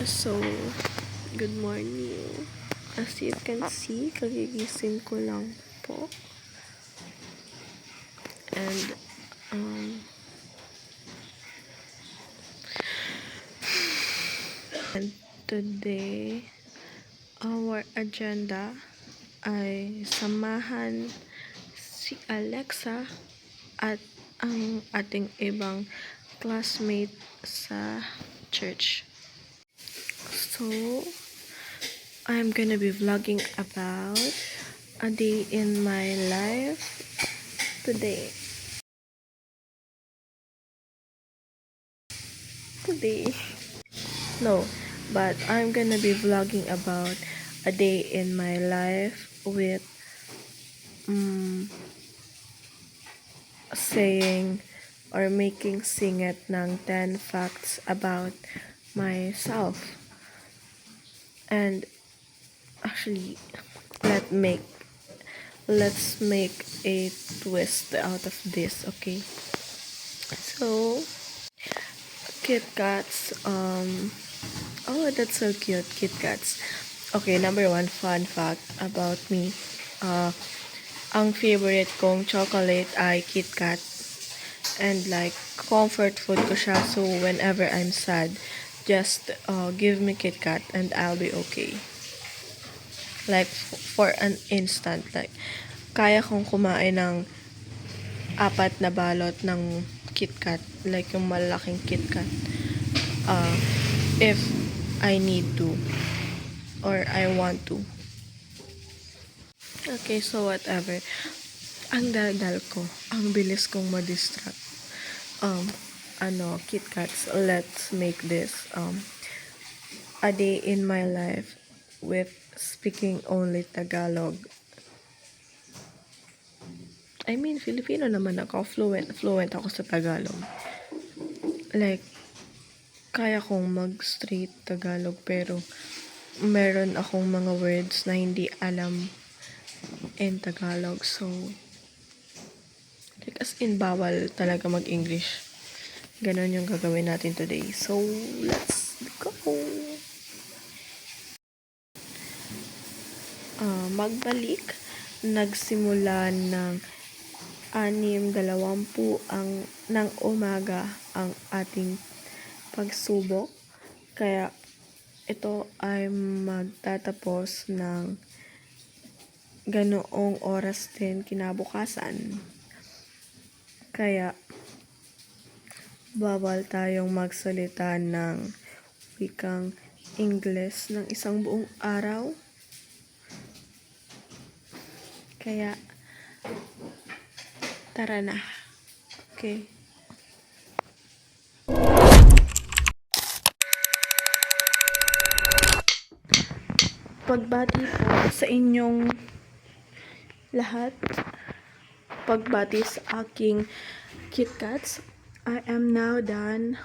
So, good morning. As you can see, kagigising ko lang po. And today, our agenda ay samahan si Alexa at ang ating ibang classmate sa church. So, I'm gonna be vlogging about a day in my life today. No, but I'm gonna be vlogging about a day in my life with saying or making singit ng 10 facts about myself. And actually, let's make a twist out of this, okay? So, Kit Kats, oh, that's so cute, Kit Kats. Okay, number 1 fun fact about me. Ang favorite kong chocolate ay Kit Kat. And like, comfort food ko siya. So, whenever I'm sad, just give me Kit Kat and I'll be okay. Like, for an instant. Like, kaya kong kumain ng 4 na balot ng Kit Kat. Like, yung malaking Kit Kat. If I need to. Or I want to. Okay, so whatever. Ang daldal ko, ang bilis kong ma-distract. Kit Kats, let's make this a day in my life with speaking only Tagalog. I mean, Filipino naman ako, fluent ako sa Tagalog. Like, kaya kong mag-straight Tagalog, pero meron akong mga words na hindi alam in Tagalog. So, like, as in, bawal talaga mag-English. Ganon yung gagawin natin today. So, let's go! Magbalik. Nagsimula ng 6:20 ng umaga ang ating pagsubok. Kaya, ito ay magtatapos ng ganoong oras din kinabukasan. Kaya, bawal tayong magsalita ng wikang Ingles ng isang buong araw. Kaya, tara na. Okay. Pagbati po sa inyong lahat. Pagbati sa aking Kit Kats. I am now done.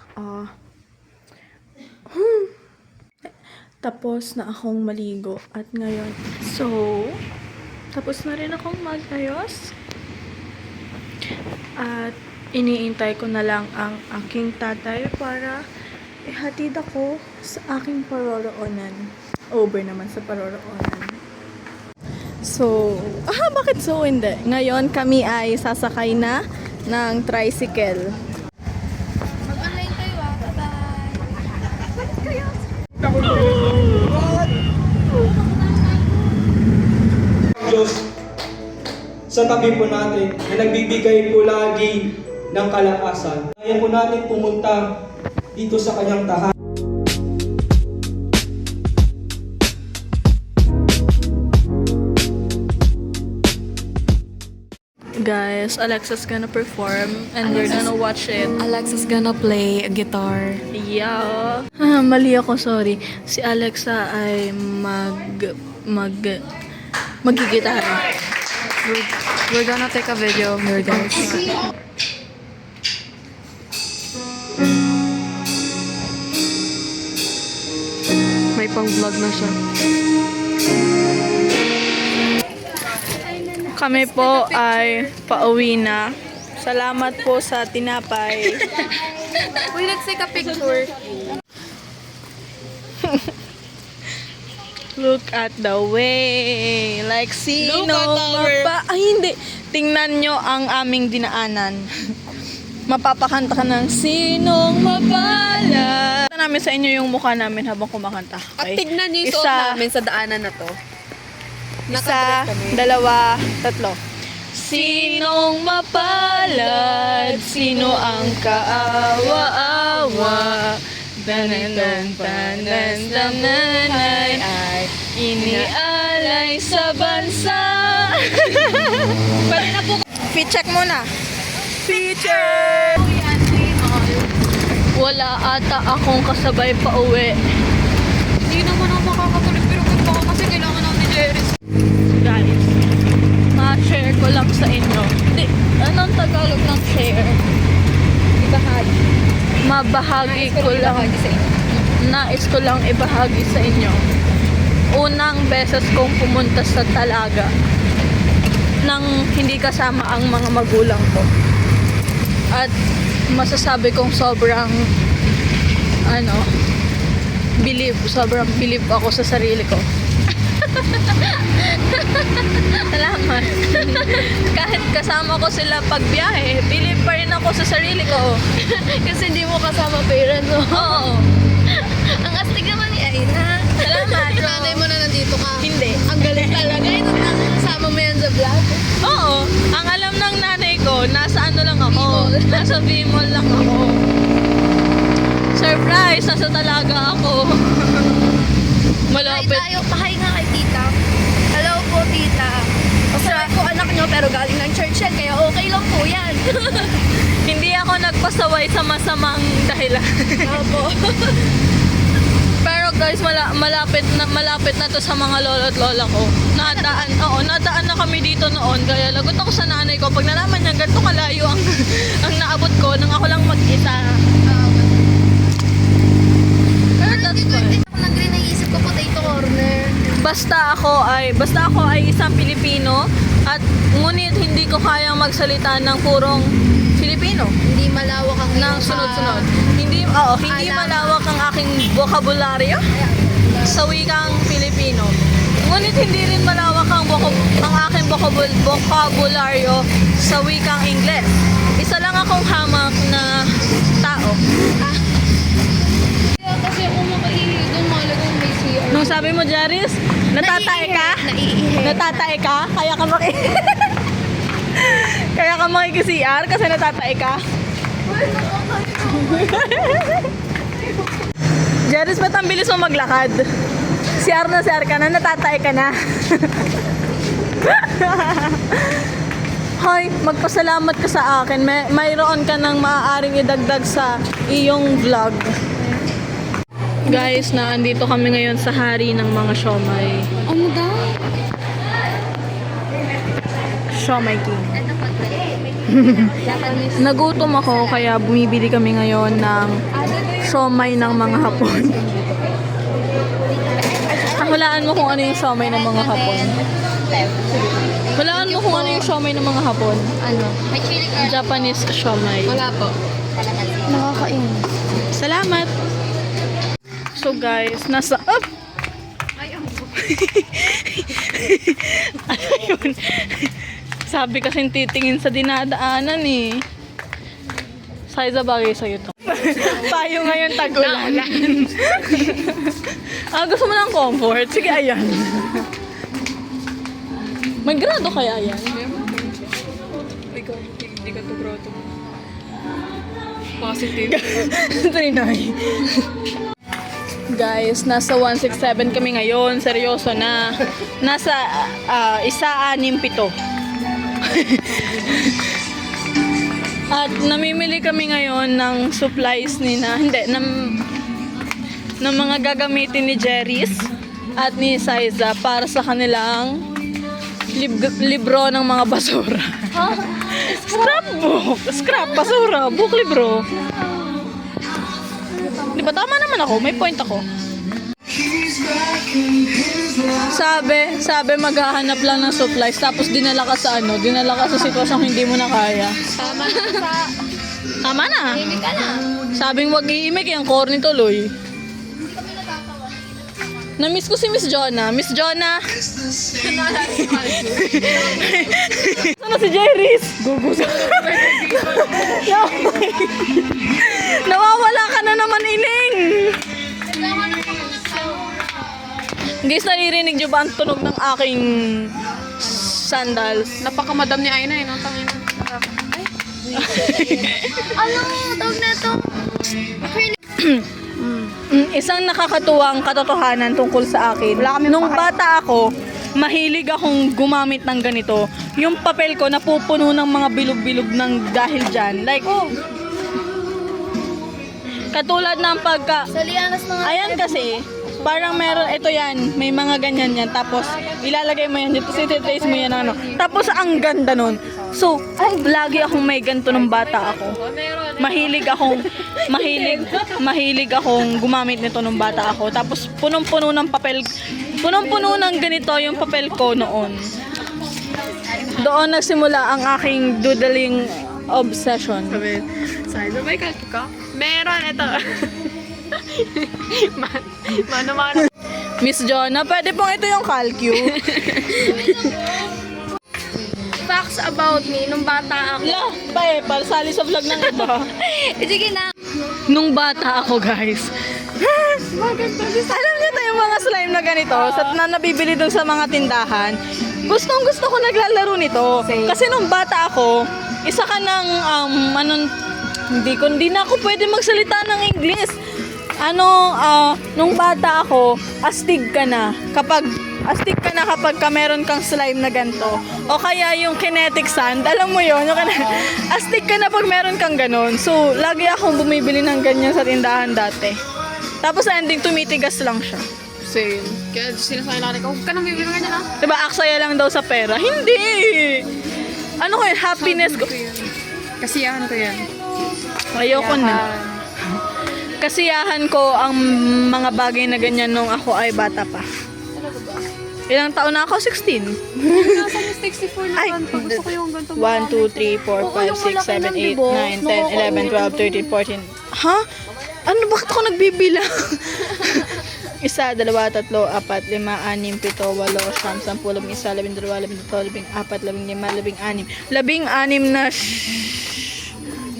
Tapos na akong maligo. At ngayon, so, tapos na rin akong magayos. At iniintay ko na lang ang aking tatay para ihatid ako sa aking paroroonan. Over naman sa paroroonan. So, bakit so hindi? Ngayon kami ay sasakay na ng tricycle. Mag-online kayo Bye-bye. Diyos sa tabi po natin na nagbibigay po lagi ng kalakasan. Kaya po natin pumunta dito sa kanyang tahanan. Guys, Alexa's gonna perform and we're gonna watch it. Alexa's gonna play a guitar. Yeah. Mali ako, sorry. Si Alexa ay magigitara. We're gonna take a video of her guys. May pang-vlog na siya. Kami po ay pauwi na. Salamat po sa tinapay. Uy, let's take a picture. Look at the way. Like sino Look at our- Ay, hindi. Tingnan nyo ang aming dinaanan. Mapapakanta ka ng sinong mapala. Ito namin sa inyo yung mukha namin habang kumakanta. At Okay? tignan niyo yung suot Isa, namin sa daanan na to. isa, Nakadress kami. dalawa, tatlo. Sinong mapalad? Sino ang kaawa-awa? Dananang pananay ay inialay sa bansa. Pwede na po. Fit check muna. Feature! Wala ata akong kasabay pa uwi. Hindi naman ako makakatuloy pero gusto ko kasi kailangan namin ni Jerry. Guys, ma-share ko lang sa inyo. Hindi, anong Tagalog ng share? Ibahagi. Mabahagi ko lang. Nais ko lang ibahagi sa inyo. Unang beses kong pumunta sa Talaga nang hindi kasama ang mga magulang ko. At masasabi kong sobrang sobrang believe ako sa sarili ko. Salamat. Kahit kasama ko sila pagbiyahe, believe pa rin ako sa sarili ko. Kasi hindi mo kasama parents mo. Oo. Ang astig naman ni Aina. Salamat. Nanay mo na nandito ka. Hindi. Ang galing talaga. Ito kasama mo yan sa vlog. Oo. Ang alam ng nanay ko, nasa ano lang ako. Nasa Bimol lang ako. Surprise! Nasa Talaga ako. Hi Malapit. tayo. Pahay nga kay tita. Hello po tita. Masarap po anak nyo pero galing ng church yan kaya okay lang po yan. Hindi ako nagpasaway sa masamang dahilan. Opo. Pero guys, malapit na to sa mga lolo at lola ko. Nadaan na kami dito noon. Kaya lagot ako sa nanay ko. Pag nalaman niya, ganito kalayo ang naabot ko nang ako lang mag-isa. Pero that's fine. Ako lang rin naisip ko potato corner. Basta ako ay isang Pilipino at ngunit hindi ko kayang magsalita ng purong Filipino. Hindi malawak ang Ng sunod-sunod. Hindi malawak ang aking bokabularyo sa wikang Pilipino. Ngunit hindi rin malawak ang aking bokabularyo sa wikang Ingles. Isa lang akong hamak na tao. Kasi ako makaihi doon malagang may CR. Nung sabi mo, Jaris, natatae ka? Naiihi. Natatae ka? Kaya ka Kaya ka makikisi-CR kasi natatae ka? Jaris, ba't ang bilis mo maglakad? CR ka na, natatae ka na. Hoy, magpasalamat ka sa akin. Mayroon ka nang maaaring idagdag sa iyong vlog. Guys, andito kami ngayon sa hari ng mga siomay. Ano daw? Siomay King. Japanese. Nagutom ako kaya bumibili kami ngayon ng siomay ng mga Hapon. Hulaan mo kung ano yung siomay ng mga Hapon. Hulaan mo kung ano yung siomay ng mga Hapon. Ano? May chili garlic. Japanese siomay. Wala po. Nakakainis. Salamat! So guys, nasa... Oh! Ano yun? Sabi kasing titingin sa dinadaanan eh. Size bagay sa'yo to. Tayo ngayon tag-ulan. Gusto mo ng comfort? Sige, ayan. May grado kaya yan? Ikaw, hindi ka to grotto. Positive. Trinay. Guys, nasa 167 kami ngayon. Seryoso na. Nasa 167. At namimili kami ngayon ng supplies ng mga gagamitin ni Jerry's at ni Saiza para sa kanilang libro ng mga basura. Scrapbook! Scrap, basura, book, libro. Di ba tama naman ako? May point ako. Sabi maghahanap lang ng supplies tapos dinala ka sa sitwasyong hindi mo na kaya. Tama na sa... Tama na. Himik ka na. Sabing wag iimik yung corny tuloy. Hindi kami natatawa. Na-miss ko si Miss Jonah. Miss Jonah! Ano si Jerry's? Gugus. Nawawala ka na naman, Ining! Guys, naririnig niyo ba ang tunog ng aking sandals? Napakamadam ni Aina, no? Ano? Tawag na ito. Isang nakakatuwang katotohanan tungkol sa akin. Nung bata ako, mahilig akong gumamit ng ganito. Yung papel ko napupuno ng mga bilog-bilog ng dahil dyan. Like, katulad ng pagka... Sa lianas na nga. Ayan kasi, parang meron, ito yan, may mga ganyan yan. Tapos, ilalagay mo yan dito, trace mo yan, ano. Tapos, ang ganda nun. So, lagi akong may ganito nung bata ako. Mahilig akong gumamit nito nung bata ako. Tapos, punong-puno ng papel, punong-puno ng ganito yung papel ko noon. Doon nagsimula ang aking doodling obsession. Sorry, may kalki ka? Meron, ito. Mano-mano. Miss Jonah, pwede pong ito yung calcu. Facts about me, nung bata ako. La, palsali sa vlog ng iba. Sige na. Nung bata ako, guys. Alam niyo tayo yung mga slime na ganito, na nabibili dun sa mga tindahan. Gusto ko naglalaro nito. Kasi nung bata ako, isa ka ng, hindi na ako pwede magsalita ng English. Nung bata ako, astig ka na kapag meron kang slime na ganito. O kaya yung kinetic sand, alam mo yun, astig ka na pag meron kang ganon. So, lagi akong bumibili ng ganyan sa tindahan dati. Tapos ending, tumitigas lang siya. Same. Kaya sinasabi natin ko, huwag ka nang bibili nga niya na. Diba, aksaya lang daw sa pera? Hindi! Ano ko yun? Happiness ko. Kasiyahan ko yan. Ayoko na. Kasiyahan ko ang mga bagay na ganyan nung ako ay bata pa. Ilang taon na ako? 16. Nasa yung 64 na Ay, ganito. Gusto ko yung ganito. 1, 2, 3, 4, 5, 6, 7, 8, 9, 10, 11, 12, 13, 14. Ha? Ano? Bakit ako nagbibilang? 1, 2, 3, 4, 5, 6, 7, 8, 9, 10, 11, 12, 13, 14.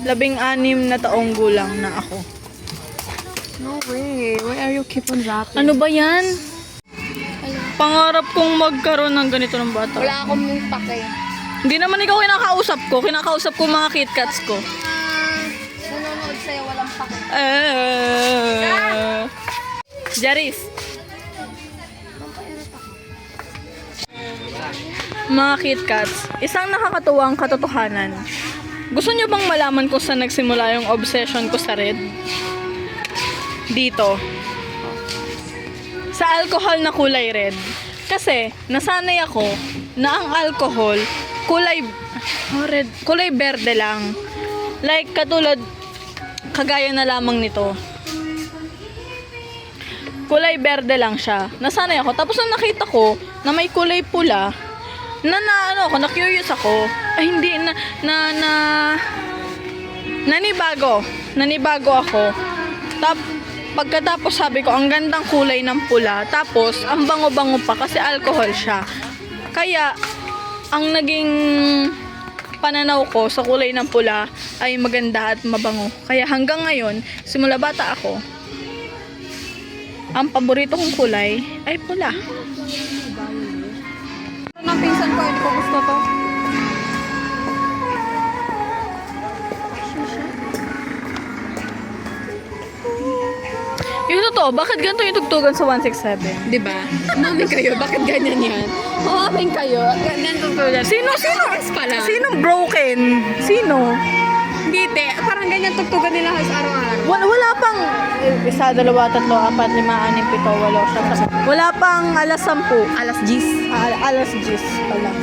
16 na taong gulang na ako. No way. Why are you keep on rapping? Ano ba yan? Pangarap kong magkaroon ng ganito ng bata. Wala akong yung pake. Hindi naman ikaw kinakausap ko mga KitKats ko. Nanonood sa'yo, walang pake. Jaris. Mga KitKats, isang nakakatuwang katotohanan. Gusto niyo bang malaman kung saan nagsimula yung obsession ko sa red? Dito. Sa alcohol na kulay red. Kasi, nasanay ako na ang alcohol, kulay berde lang. Like, katulad, kagaya na lamang nito. Kulay berde lang siya. Nasanay ako. Tapos nung nakita ko na may kulay pula, na-curious ako. Ay, hindi, nanibago ako. Pagkatapos sabi ko, ang gandang kulay ng pula. Tapos, ang bango-bango pa kasi alcohol siya. Kaya, ang naging pananaw ko sa kulay ng pula ay maganda at mabango. Kaya hanggang ngayon, simula bata ako, ang paborito kong kulay ay pula. Ng pinsan ko, hindi ko gusto to. Yung totoo, bakit ganito yung tugtugan sa 167? Diba? Mami kayo, bakit ganyan yan? Amin kayo, ganyan tugtugan. Sino? Pala. Sinong broken? Sino? Hindi, parang ganyan tugtugan nila araw-araw. Wala pang 1, 2, 3, 4, 5, 6, 7, 8, 9, 10, 11, 12, 13, 14. Wala pang alas 10. Alas 10. Alas 10 pala.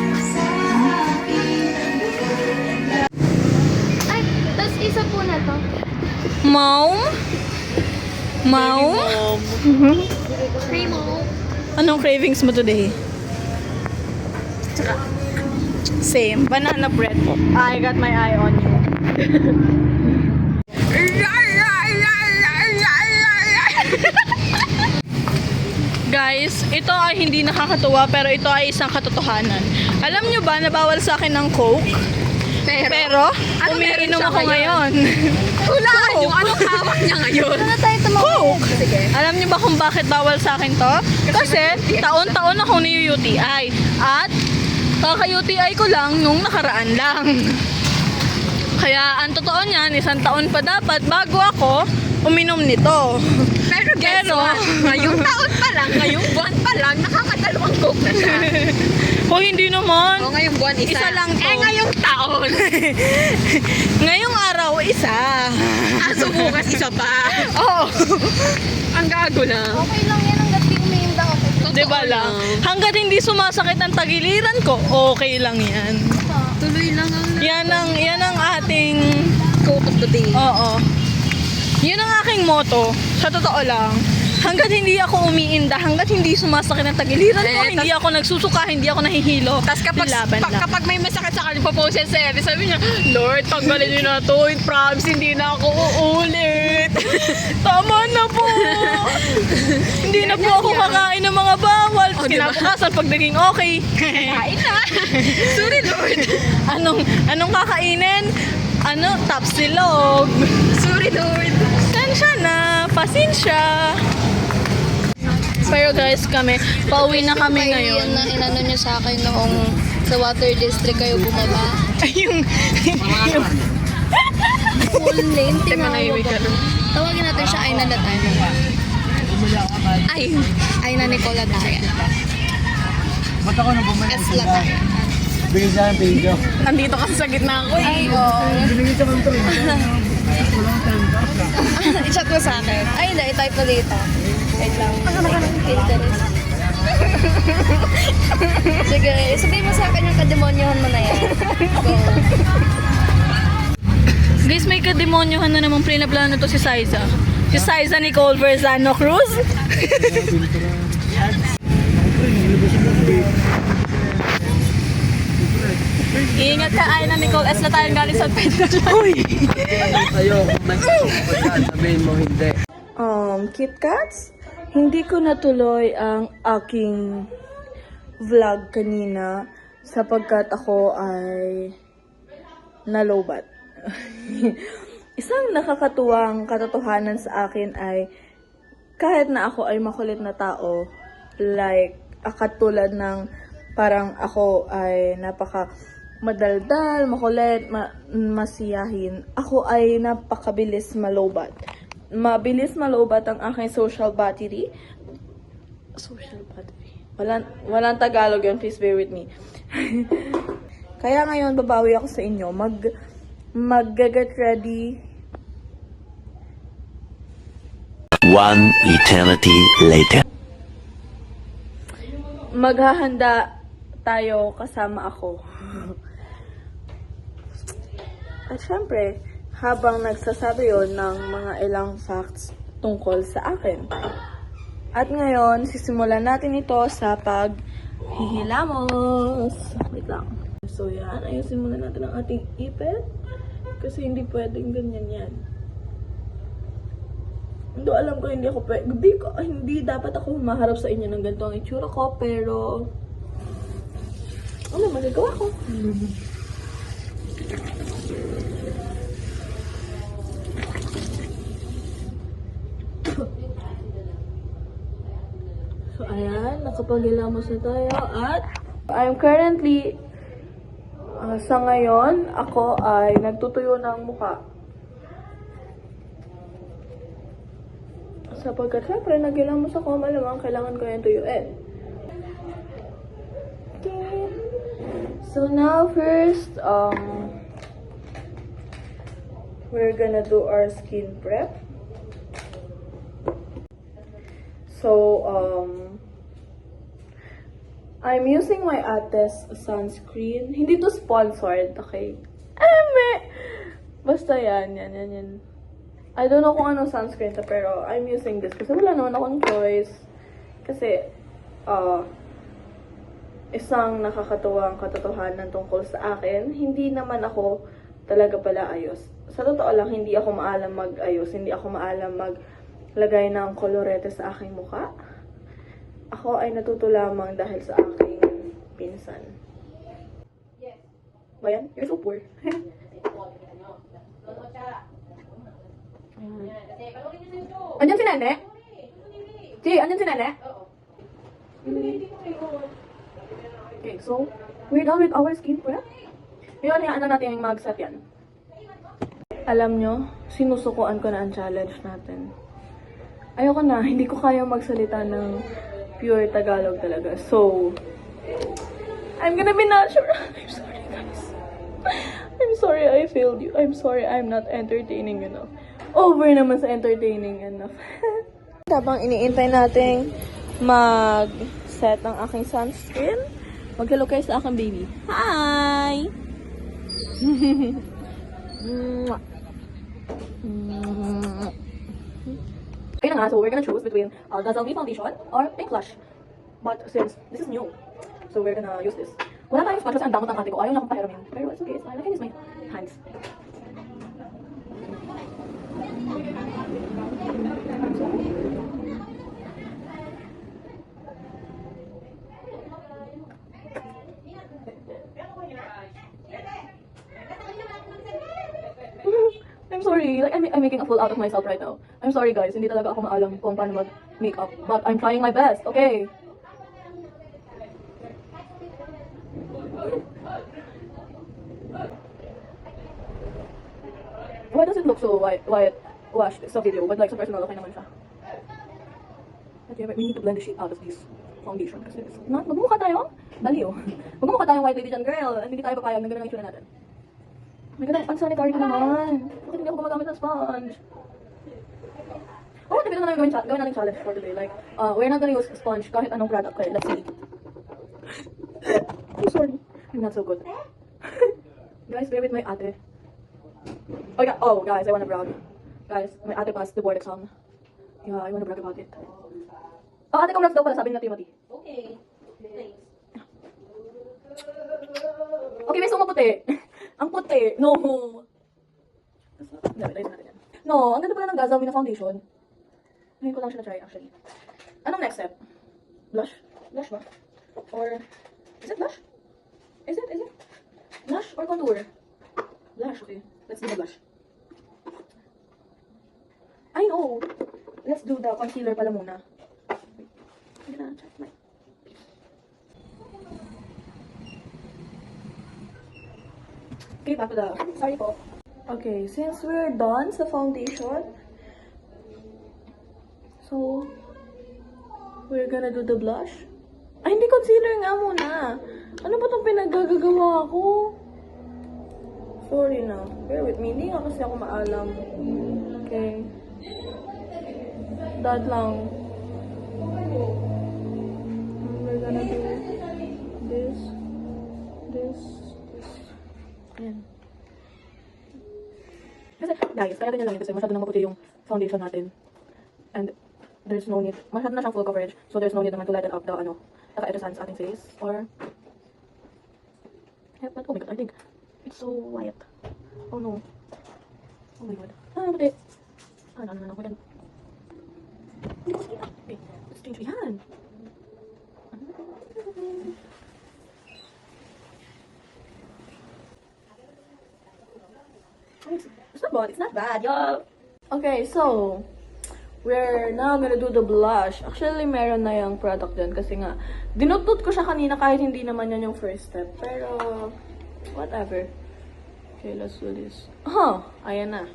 Ay, tas isa po na to. Mom? Primo. Anong cravings mo today? Same. Banana bread. I got my eye on you. Guys, ito ay hindi nakakatuwa pero ito ay isang katotohanan. Alam nyo ba na bawal sa akin ng Coke? Pero umiinom ako ngayon. Hulaan nyo, anong hawak niya ngayon? Ano tayo Coke! Sige. Alam nyo ba kung bakit bawal sa akin to? Kasi taon-taon akong ni-UTI. At kaka-UTI ko lang nung nakaraan lang. Kaya ang totoo niyan, isang taon pa dapat bago ako uminom nito. Pero guess what? Ngayong taon pa lang, ngayong buwan pa lang, nakakadalawang Coke na siya. O hindi naman. O ngayong buwan, Isa lang to. ngayong taon. Ngayong araw, isa. Aso bukas isa pa. Oo. Ang gago lang. Okay lang yan hanggat di umiinda ako. Diba lang? Hanggat hindi sumasakit ang tagiliran ko, okay lang yan. Tuloy lang ang Yan ang ating, Coke of the day. oo. Yun ang aking motto. Sa totoo lang. Hanggat hindi ako umiinda, hanggat hindi sumasakit ang tagiliran ko, hindi ako nagsusuka, hindi ako nahihilo. Tapos laban lang. kapag may masakit sa kanya, papost yan sa Eri, sabi niya, Lord, tanggalin niyo na to. Promise, hindi na ako uulit. Tama na po! Hindi na po ako kakain ng mga bawal. Oh, diba? Kinabukasan pag naging okay. Kain na. Sorry, Lord. Anong kakainin? Tapsilog. Sorry, Lord. Sensya na. Pasensya. Pero guys, pauwi na kami ngayon. Na inano niyo sa akin noong sa Water District kayo bumaba. yung Full name, tinawag ako. Tawagin natin siya Aina Lataya. Aina Nicola Daya. Ba't ako nang bumalik? S. Lataya. Bigyan siya ng video. nandito kasi sa gitna ko eh. Ay, oo. Binigyan siya ng trip. I-chat mo sa akin. Ay, hindi. I-type mo dito. Wait lang. Pinterest. Sige, sabihin mo sa akin yung kademonyohan mo na yan. Go. Guys, may kademonyohan na namang plano to si Saiza. Si Saiza Nicole Verzano Cruz. Ingat ka, ay na Nicole S na tayong galing sa Pedro. Uy! Sa'yo, kung may sabihin mo hindi. KitKats, hindi ko natuloy ang aking vlog kanina sapagkat ako ay nalobat. Isang nakakatuwang katotohanan sa akin ay kahit na ako ay makulit na tao, like katulad ng parang ako ay napaka madaldal, makulit, masiyahin. Ako ay napakabilis malobat. Mabilis malobat ang aking social battery. Social battery. Walang Tagalog yun, please bear with me. Kaya ngayon, babawi ako sa inyo. Mag-get ready. One eternity later. Maghahanda tayo kasama ako. At syempre, habang nagsasabi yon ng mga ilang facts tungkol sa akin. At ngayon, sisimulan natin ito sa paghihilamos. Wait lang. So yan, ayusin muna natin ang ating ipit. Kasi hindi pwedeng ganyan yan. Hindi alam ko, hindi ako hindi dapat ako humaharap sa inyo ng ganito ang itsura ko, pero ano, magagawa ko. So ayan, nakapag-hilamos na tayo at I'm currently sa ngayon, ako ay nagtutuyo ng mukha. Sapagkat syempre, naghilamos ako, malamang kailangan ko yung tuyuin. Okay. So now first, we're gonna do our skin prep. So, I'm using my Ates sunscreen. Hindi to sponsored, okay? Basta yan. I don't know kung anong sunscreen to, pero I'm using this kasi wala naman akong choice. Kasi, isang nakakatuwang katotohanan tungkol sa akin, hindi naman ako talaga pala ayos. Sa totoo lang, hindi ako maalam mag-ayos. Hindi ako maalam maglagay ng kolorete sa aking mukha. Ako ay natuto lamang dahil sa aking pinsan. Ba yan? You're so poor. Andyan si Nene? Andyan si Nene? Okay, so, we're done with our skin prep. Ngayon, hayaan na natin yung mag-set yan. Alam nyo, sinusukuan ko na ang challenge natin. Ayoko na, hindi ko kaya magsalita ng pure Tagalog talaga. So, I'm gonna be not sure. I'm sorry, guys. I'm sorry I failed you. I'm sorry I'm not entertaining enough. Over naman sa entertaining enough. Habang iniintay nating mag-set ng aking sunscreen, mag-hello kayo sa aking baby. Hi! Ayun na nga, so we're gonna choose between Dazzle Me Foundation or Pink Blush. But since this is new, so we're gonna use this. Wala tayong sponsors, ang damot ng ate ko. Ayaw na akong pahiramin. Pero it's okay, it's fine. I can use my hands. I'm sorry, like I'm making a fool out of myself right now. I'm sorry guys, hindi talaga ako maalam kung paano mag-makeup. But I'm trying my best, okay? Why does it look so whitewashed sa video, but like sa personal, okay naman siya. But yeah, we need to blend the shade out of this foundation kasi it's not, magmumukha tayo, baliw. Magmumukha tayong white lady dyan, girl, and hindi tayo papayag na gano'n ang itsura natin. Oh my god, ang unsanitary ko naman. Bakit hindi ako gumagamit ng sponge? Oh, tignan na namin gawin natin challenge for today. Like, we're not gonna use sponge kahit anong product. Okay, let's see. I'm sorry. I'm not so good. Guys, bear with my ate. Oh, guys, I wanna brag. Guys, my ate passed the board exam. Yeah, I wanna brag about it. Oh, ate, congrats daw pala, sabi ni Timothy. Okay. Thanks. Okay, may sumaputi. Ang puti. No. Dami, tayo natin yan. No, ang ganda pala ng Dazzle Me na foundation. Ngayon ko lang siya na-try, actually. Anong next step? Blush? Blush ba? Or, is it blush? Is it? Blush or contour? Blush, okay. Let's do the blush. I know. Let's do the concealer pala muna. I'm gonna check my... Okay, back to the... Sorry po. Okay, since we're done sa foundation, so, we're gonna do the blush. Ay, hindi concealer nga muna. Ano ba itong pinaggagawa ko? Sorry na. Bear with me. Hindi nga kasi ako maalam. Okay. That lang. We're gonna do this. Ayan. Kasi, guys, kaya ganyan lang yun kasi masyado nang maputi yung foundation natin. And there's no need, masyado na siyang full coverage, so there's no need naman to lighten up the, naka-edge sa ating face, or, yeah, but, oh my god, I think, it's so white. Oh no. Oh my god. Puti. No, wait. Hindi ko sakita. Okay, let's change my hand. It's not bad. It's not bad, y'all. Okay, so we're now gonna do the blush. Actually, meron na yung product dyan kasi nga, dinutut ko siya kanina kahit hindi naman yan yung first step. Pero, whatever. Okay, let's do this. Ayan na.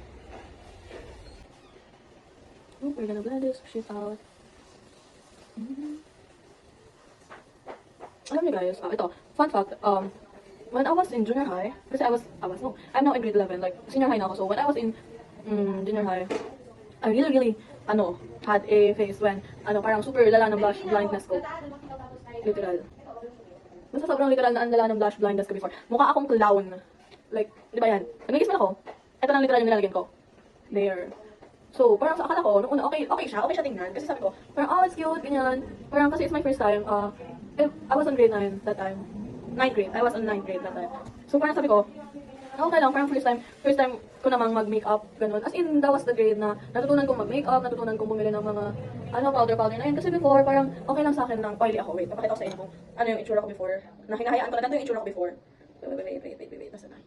We're gonna blend this shit out. Alam niyo guys, ito, fun fact, when I was in junior high, kasi I'm now in grade 11, like, senior high na ako, so when I was in junior high, I really, had a face when, parang super lala ng blush blindness ko. Literal. Basta sobrang literal na ang lala ng blush blindness ko before. Mukha akong clown. Like, di ba yan? Nag-iisip ako, ito lang literal yung nilalagyan ko. There. So, parang sa akala ko, nung una, okay siya tingnan. Kasi sabi ko, parang, it's cute, ganyan. Parang kasi it's my first time, I was on grade 9 that time. 9th grade. I was on 9th grade that time. So parang sabi ko, Okay lang, parang first time ko namang mag-makeup, ganun. As in, that was the grade na natutunan kong mag-makeup, natutunan kong bumili ng mga, powder na yun. Kasi before, parang okay lang sa akin ng oily ako. Wait, napakita ko sa inyo kung ano yung itsura ko before. Na hinahayaan ko na ganito yung itsura ko before. Wait, nasa na.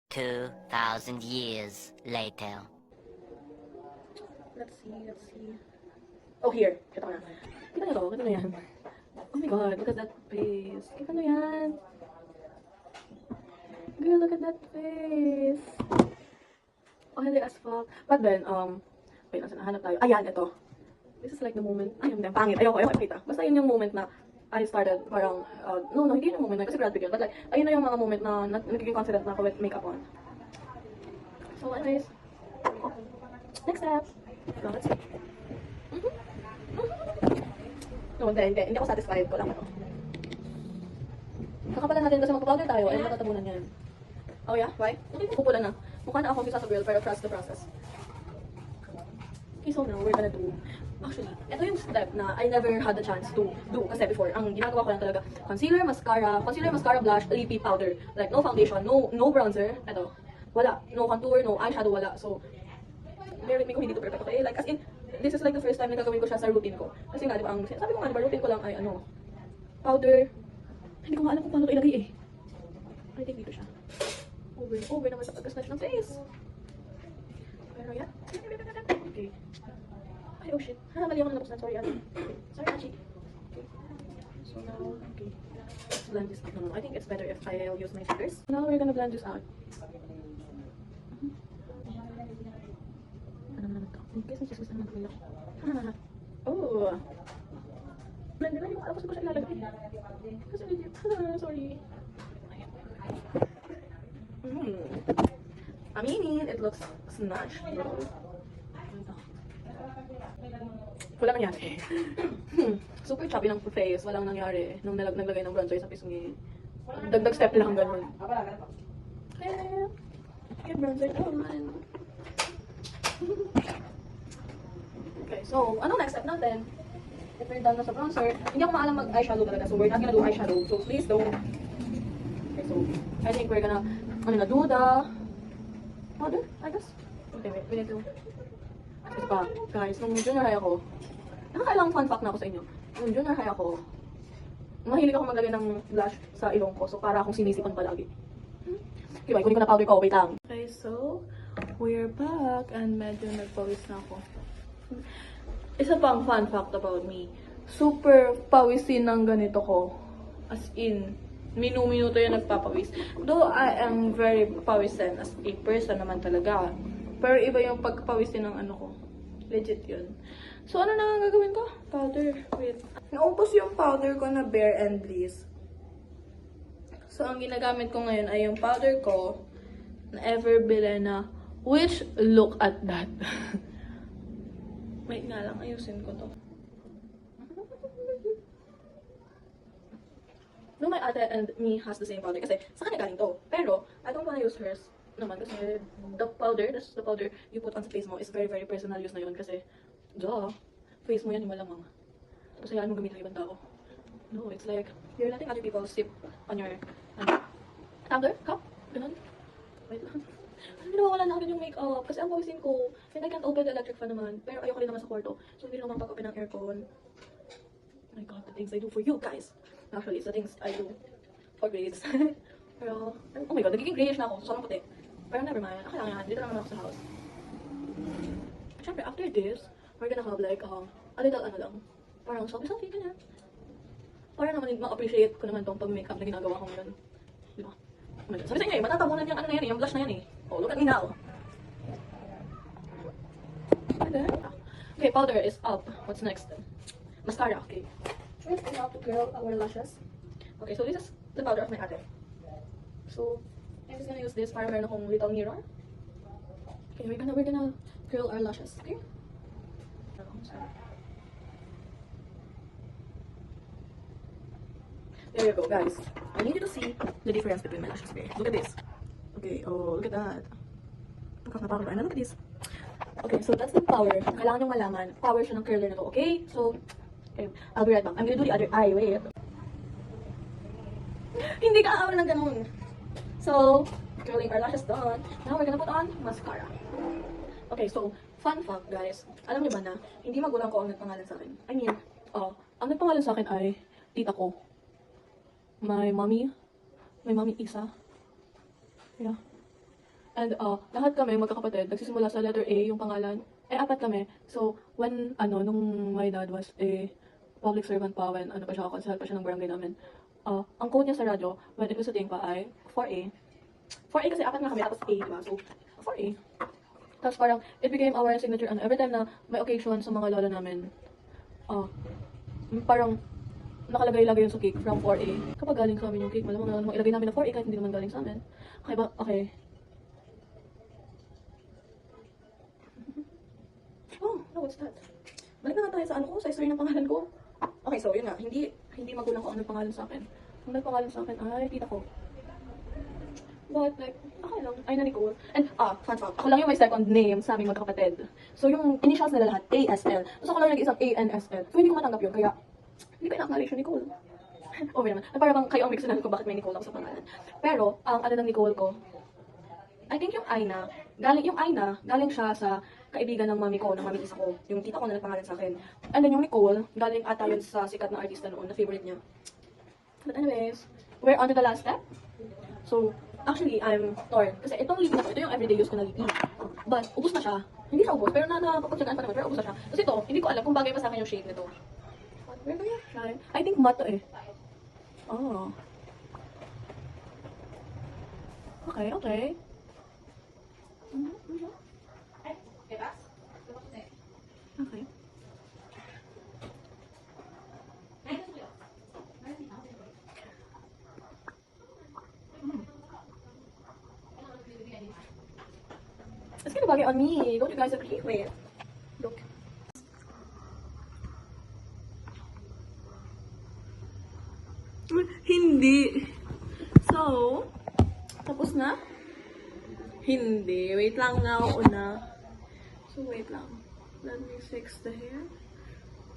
2,000 years later. Let's see. Oh, here. Kita ko na. Kita niyo to? Kita na yan. Oh my god, look at that face. Kita niyo yan. Girl, look at that face. Oily as fuck. But then, wait, nasa nahanap tayo. Ayan, ito. This is like the moment. Ayun, pangit. Ayoko ipakita. Basta yun yung moment na I started parang, no, hindi yung moment na, kasi grad yun. But like, ayun na yung mga moment na nagiging confident na ako with makeup on. So anyways, next step. No, let's see. No, hindi ako satisfied ko lang ito. Kakapalan natin kasi magpa-powder tayo ay matatabunan yan. Oh yeah? Why? Pupulan na. Mukha na ako visa sa girl pero trust the process. Okay, so now we're gonna do, actually, ito yung step na I never had the chance to do kasi before, ang ginagawa ko lang talaga, concealer, mascara, blush, lippy, powder. Like, no foundation, no bronzer, ito, wala, no contour, no eyeshadow, wala. So, bear with me kung hindi to perfect, okay? Like, as in, this is like the first time na gagawin ko siya sa routine ko. Kasi nga, di ba, sabi ko nga, di ba, routine ko lang ay, powder. Hindi ko nga alam kung paano ito ilagay eh. I think dito siya. Over naman sa pagka-snatch ng face. Pero yan. Okay. Ay, oh shit. Mali ako na tapos na. Sorry, Sorry, Achi. Okay. So now, okay. Let's blend this out. No, I think it's better if I'll use my fingers. Now we're gonna blend this out. Ano naman ito? Okay, since gusto naman ito lang. Oh! Blend lang yung alam ko siya ilalagay. Kasi legit. Sorry. I mean, it looks snatched. Wala nangyari. Super chubby ng face. Walang nangyari. Nung naglagay ng bronzer sa pisngi. Dagdag step lang ganun. Get bronzer naman. Okay, so, ano next step natin? If we're done na sa bronzer, hindi ako maalam mag-eyeshadow talaga. So, we're not gonna do eyeshadow. So, please don't. Okay, so, I think we're gonna do the powder, I guess. Okay, wait, we need to. Ito pa, guys, nung junior high ako, nakakailang fun fact na ako sa inyo. Nung junior high ako, mahilig ako maglagay ng blush sa ilong ko, so para akong sinisipan palagi. Okay, bye, kunin ko na powder ko, wait lang. Okay, so, we're back and medyo nagpawis na ako. Isa pang fun fact about me, super pawisin ng ganito ko. As in, minuto yung nagpapawis. Though I am very pawisan as a person naman talaga. Pero iba yung pagpawisin ng ano ko. Legit yun. So, ano na nga gagawin ko? Powder. Wait. Naubos yung powder ko na Bare and Bliss. So, ang ginagamit ko ngayon ay yung powder ko na Everbile na which, look at that. Wait nga lang, ayusin ko to. No, my ate and me has the same powder kasi sa kanya galing to. Pero, I don't wanna use hers naman kasi the powder, that's the powder you put on sa face mo is very, very personal use na yun kasi, face mo yan yung malamang. Tapos hayaan mo gamitin ng ibang tao. No, it's like, you're letting other people sip on your, tumbler, cup, ganun. Wait lang. Wala na agad yung makeup kasi ang pawisin ko, and I can't open the electric fan naman, pero ayoko rin naman sa kwarto. So, hindi naman pag-open ng aircon. Oh my god, the things I do for you guys. Actually, it's the things I do for grades. Pero, oh my god, nagiging grayish na ako. Sobrang puti. Pero never mind. Okay lang yan. Dito naman ako sa house. Siyempre, after this, we're gonna have like, a little ano lang. Parang selfie, ganyan. Para naman ma-appreciate ko naman tong pag-makeup na ginagawa ko ngayon. Di ba? Oh my god. Sabi sa inyo eh, matatabunan yung ano na yan eh, yung blush na yan eh. Oh, look at me now. Okay, powder is up. What's next then? Mascara, okay. First, we have to curl our lashes. Okay, so this is the powder of my ate. So, I'm just gonna use this para meron akong little mirror. Okay, we're gonna curl our lashes, okay? There you go, guys. I need you to see the difference between my lashes. Okay, look at this. Okay, oh, look at that. And look at this. Okay, so that's the power. Kailangan yung malaman. Power siya ng curler na to, okay? So, okay, I'll be right back. I'm gonna do the other eye. Wait. Hindi ka aawa ng ganun. So, curling our lashes done. Now we're gonna put on mascara. Okay, so, fun fact guys. Alam niyo ba na, hindi magulang ko ang nagpangalan sa akin. I mean, ang nagpangalan sa akin ay tita ko. My mommy Isa. Yeah. And lahat kami magkakapatid, nagsisimula sa letter A yung pangalan. Apat kami. So, nung my dad was a public servant pa, when kakonsehal pa siya ng barangay namin, ang code niya sa radyo, when it was a thing pa ay 4A. 4A kasi apat nga kami, tapos A, diba? So, 4A. Tapos parang, it became our signature, every time na may occasion sa mga lola namin, parang, nakalagay-lagay yun sa cake from 4A. Kapag galing sa amin yung cake, malamang naman ilagay namin na 4A kahit hindi naman galing sa amin. Okay ba? Okay. Oh, no, what's that? Balik na nga tayo sa sa history ng pangalan ko. Okay, so yun nga, hindi magulang ko ang nagpangalan sa akin. Ang nagpangalan sa akin ay tita ko. But like, okay lang, ay na Nicole. And fun fact, ako lang yung may second name sa aming magkakapatid. So yung initials nila lahat, ASL. Tapos ako lang nag-isang ANSL. So hindi ko matanggap yun, kaya hindi ko ina-acknowledge yung Nicole. Okay naman. Parang bang kayo ang may kasalanan ko bakit may Nicole ako sa pangalan. Pero, ang ng Nicole ko, I think yung Aina, galing siya sa kaibigan ng mami ko, ng mami isa ko. Yung tita ko na nagpangalan sa akin. And then yung Nicole, galing ata yun sa sikat na artista noon, na favorite niya. But anyways, we're on to the last step. So, actually, I'm torn. Kasi itong lip na to, ito yung everyday use ko na lip. But, ubus na siya. Hindi siya ubus, pero napapagtsagaan pa naman. Pero ubus na siya. Kasi ito, hindi ko alam kung bagay pa sa akin yung shade nito. Where do you try? I think matte eh. Oh. Okay. Okay. It's gonna bagay on me. Don't you guys agree? Wait. Look. Hindi. So, tapos na? Hindi. Wait lang na ako una. So, wait lang. Let me fix the hair.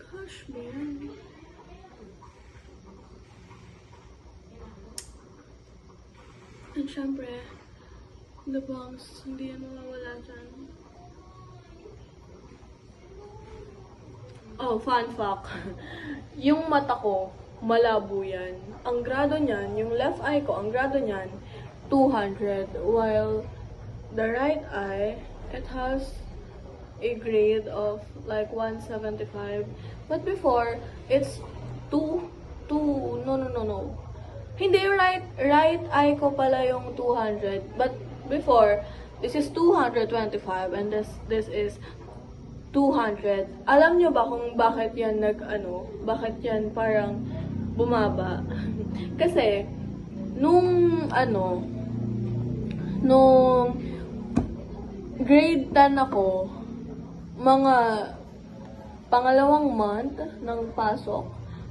Gosh, man. And syempre, the bangs, hindi yan mawawala dyan. Oh, fun fact. Yung mata ko, malabo yan. Ang grado niyan, yung left eye ko, ang grado niyan, 200. While the right eye, it has a grade of like 175. But before, it's 2, no. Hindi, right eye ko pala yung 200. But before, this is 225 and this is 200. Alam nyo ba kung bakit yan bakit yan parang bumaba? Kasi, nung grade 10 ako, mga pangalawang month ng pasok.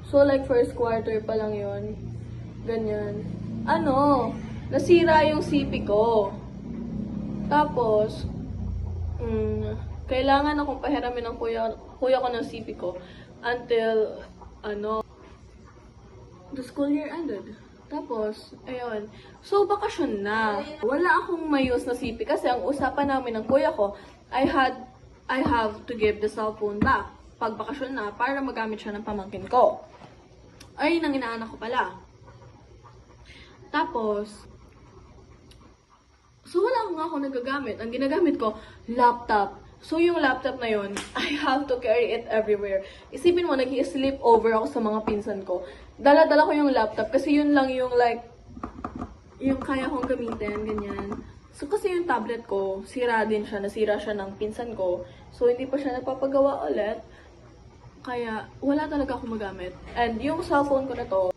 So, like, first quarter pa lang yun. Ganyan. Nasira yung CP ko. Tapos, kailangan akong pahiramin ng kuya ko ng CP ko until, the school year ended. Tapos, ayun. So, bakasyon na. Wala akong mayus na CP kasi ang usapan namin ng kuya ko, I have to give the cellphone back pag bakasyon na para magamit siya ng pamangkin ko. Ay, nang inaanak ko pala. Tapos, so wala nga ako nagagamit. Ang ginagamit ko, laptop. So, yung laptop na yun, I have to carry it everywhere. Isipin mo, nag-i-sleep over ako sa mga pinsan ko. Dala-dala ko yung laptop kasi yun lang yung yung kaya kong gamitin, ganyan. So, kasi yung tablet ko, sira din siya, nasira siya ng pinsan ko. So, hindi pa siya napapagawa ulit. Kaya, wala talaga akong magamit. And yung cellphone ko na to,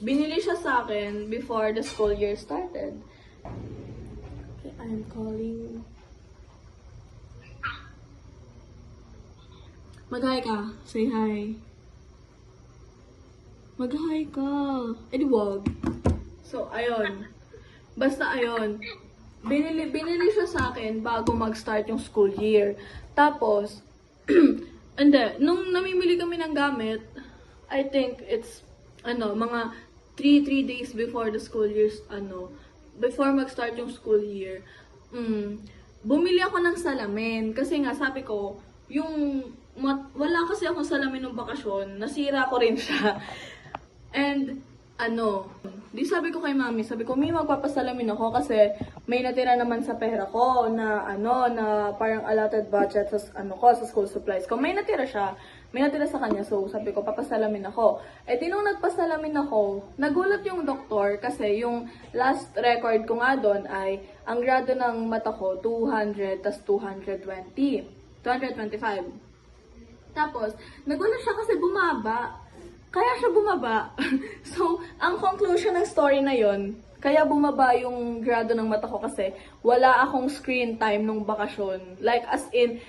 binili siya sa akin before the school year started. Okay, I'm calling. Mag-hi ka. Say hi. Mag-hi ka. Eh, di wag. So, ayun. Basta ayun. Binili siya sa akin bago mag-start yung school year. Tapos, nung namimili kami ng gamit, I think it's, mga 3 days before the school year, before mag-start yung school year, bumili ako ng salamin. Kasi nga, sabi ko, wala kasi akong salamin ng bakasyon, nasira ko rin siya. And, di sabi ko kay mami, sabi ko, may magpapasalamin ako kasi may natira naman sa pera ko na na parang allotted budget sa sa school supplies ko. May natira siya. May natira sa kanya. So, sabi ko, papasalamin ako. Eh, nung nagpasalamin ako, nagulat yung doktor kasi yung last record ko nga doon ay ang grado ng mata ko 200 tas 225. Tapos, nagulat siya kasi bumaba. Kaya siya bumaba. So, ang conclusion ng story na yon, kaya bumaba yung grado ng mata ko kasi wala akong screen time nung bakasyon. Like, as in,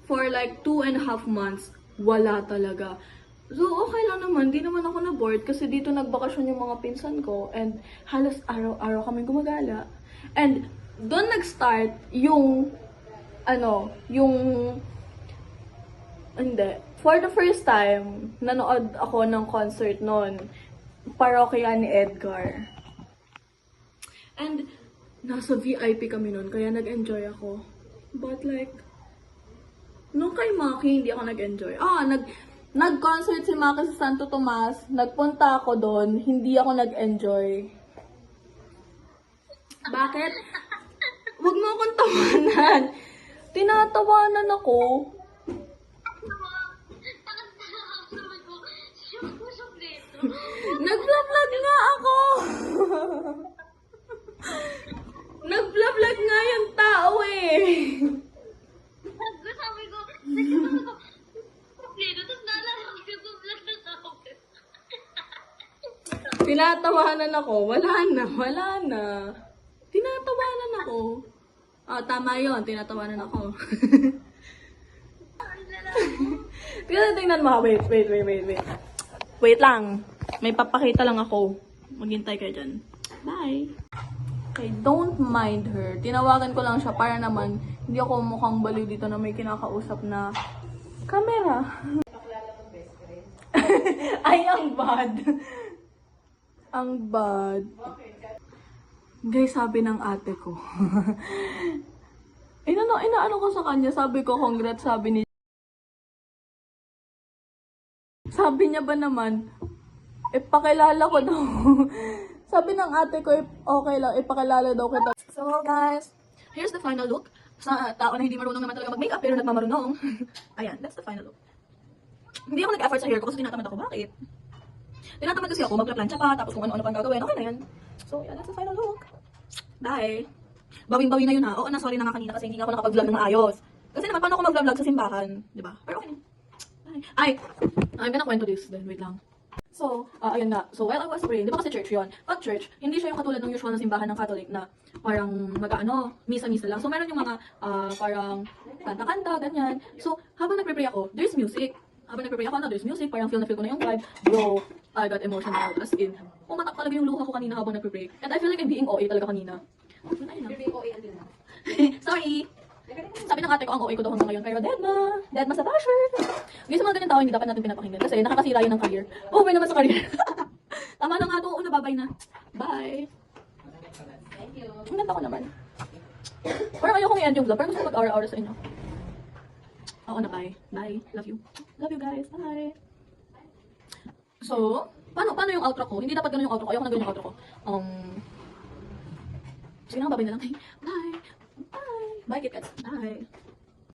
for like 2.5 months, wala talaga. So, okay lang naman. Di naman ako na-bored kasi dito nagbakasyon yung mga pinsan ko and halos araw-araw kami gumagala. And, doon nag-start for the first time, nanood ako ng concert noon. Parokya ni Edgar. And, nasa VIP kami noon, kaya nag-enjoy ako. But like, nung kay Maki, hindi ako nag-enjoy. Nag-concert si Maki sa Santo Tomas, nagpunta ako doon, hindi ako nag-enjoy. Bakit? Huwag mo akong tawanan. Tinatawanan ako. Nag-vlog nga ako! Nag-vlog nga yung tao eh! Sabi ko, tapos naalala ko yung vlog na tao. Tinatawanan ako. Wala na. Tinatawanan ako. Tama yun. Tinatawanan ako. Tingnan mo. Wait. Wait lang. May papakita lang ako. Maghintay kayo dyan. Bye. Okay, don't mind her. Tinawagan ko lang siya para naman hindi ako mukhang baliw dito na may kinakausap na camera. Ay, ang bad. Ang bad. Guys, sabi ng ate ko. Inaano ko sa kanya. Sabi ko, congrats, sabi niya ba naman, ipakilala ko daw. Sabi ng ate ko, okay lang, ipakilala daw kita. So guys, here's the final look. Sa tao na hindi marunong naman talaga mag-makeup pero nagmamarunong. Ayan, that's the final look. Hindi ako nag-effort sa hair ko kasi tinatamad ako. Bakit? Tinatamad kasi ako, magpla-plancha pa, tapos kung ano-ano pang gagawin. Okay na yan. So yeah, that's the final look. Bye. Bawing-bawi na yun ha. Oo na, sorry na nga kanina kasi hindi nga ako nakapag-vlog ng maayos. Kasi naman, paano ako mag-vlog sa simbahan? Diba? Pero okay na. Ay, I'm gonna kwento this then, wait lang. So, ayun nga. So, while I was praying, di ba kasi church yun? Pag church, hindi siya yung katulad ng usual na simbahan ng Catholic na parang misa-misa lang. So, meron yung mga parang kanta-kanta, ganyan. So, habang nagpe-pray ako, there's music. There's music, parang feel na feel ko na yung vibe. Bro, I got emotional. As in, pumatak talaga yung luha ko kanina habang nagpe-pray. And I feel like I'm being OA talaga kanina. You're being OA until now. Sorry. Sabi ng ate ko, ang OA ko daw hanggang ngayon. Pero deadma sa basher. Guys, mga ganyan tao, hindi dapat natin pinapakinggan. Kasi nakakasira yun ng career. Over naman sa career. Tama na nga ito. Nababay na. Bye. Thank you. Ang ganda ko naman. Parang ayokong i-end yung vlog. Parang gusto ko mag-aura-aura sa inyo. Oo na, bye. Bye. Love you. Love you guys. Bye. So, paano yung outro ko? Hindi dapat ganun yung outro ko. Ayoko na ganun yung outro ko. Sige na, babay na lang. Bye. Bye. Bye, KitKats. Bye.